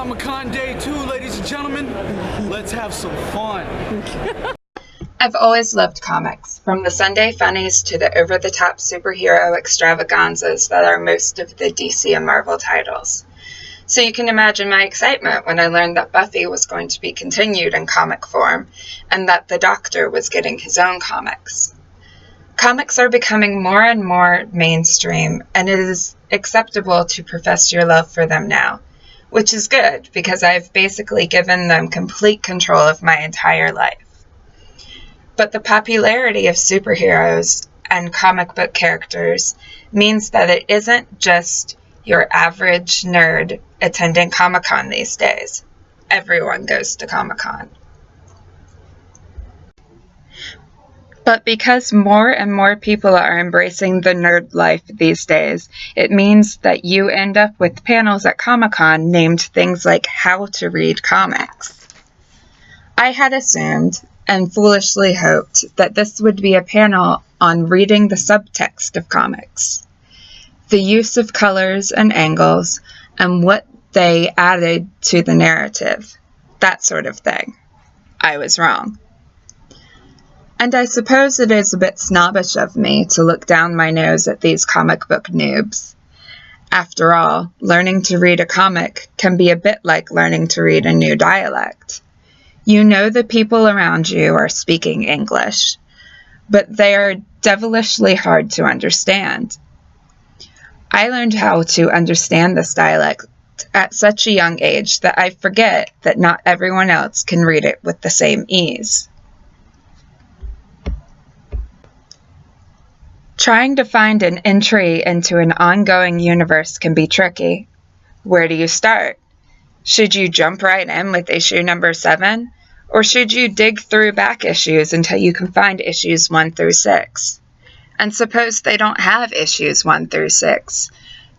Comic-Con Day 2, ladies and gentlemen. Let's have some fun. I've always loved comics, from the Sunday funnies to the over-the-top superhero extravaganzas that are most of the DC and Marvel titles. So you can imagine my excitement when I learned that Buffy was going to be continued in comic form, and that the Doctor was getting his own comics. Comics are becoming more and more mainstream, and it is acceptable to profess your love for them now, which is good because I've basically given them complete control of my entire life. But the popularity of superheroes and comic book characters means that it isn't just your average nerd attending Comic-Con these days. Everyone goes to Comic-Con. But because more and more people are embracing the nerd life these days, it means that you end up with panels at Comic-Con named things like How to Read Comics. I had assumed, and foolishly hoped, that this would be a panel on reading the subtext of comics, the use of colors and angles, and what they added to the narrative, that sort of thing. I was wrong. And I suppose it is a bit snobbish of me to look down my nose at these comic book noobs. After all, learning to read a comic can be a bit like learning to read a new dialect. You know the people around you are speaking English, but they are devilishly hard to understand. I learned how to understand this dialect at such a young age that I forget that not everyone else can read it with the same ease. Trying to find an entry into an ongoing universe can be tricky. Where do you start? Should you jump right in with issue number 7? Or should you dig through back issues until you can find issues 1 through 6? And suppose they don't have issues 1 through 6.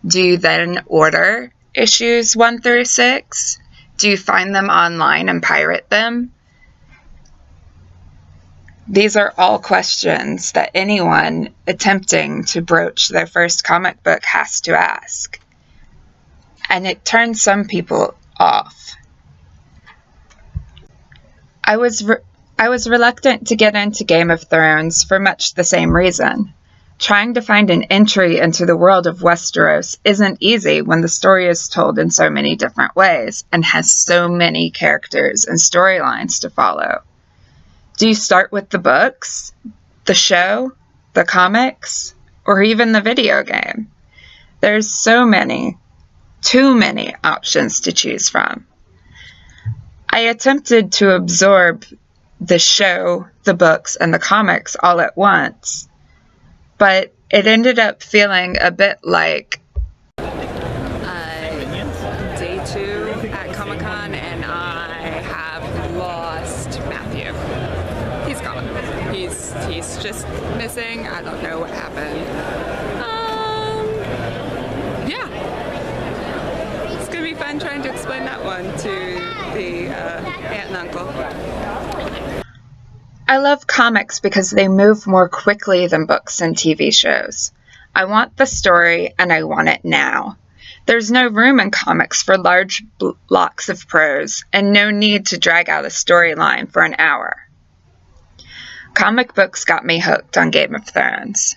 Do you then order issues 1 through 6? Do you find them online and pirate them? These are all questions that anyone attempting to broach their first comic book has to ask. And it turns some people off. I was reluctant to get into Game of Thrones for much the same reason. Trying to find an entry into the world of Westeros isn't easy when the story is told in so many different ways and has so many characters and storylines to follow. Do you start with the books, the show, the comics, or even the video game? There's so many, too many options to choose from. I attempted to absorb the show, the books, and the comics all at once, but it ended up feeling a bit like day 2 at Comic-Con, and I have lost Matthew. He's gone. He's just missing. I don't know what happened. Yeah. It's gonna be fun trying to explain that one to the aunt and uncle. I love comics because they move more quickly than books and TV shows. I want the story, and I want it now. There's no room in comics for large blocks of prose, and no need to drag out a storyline for an hour. Comic books got me hooked on Game of Thrones.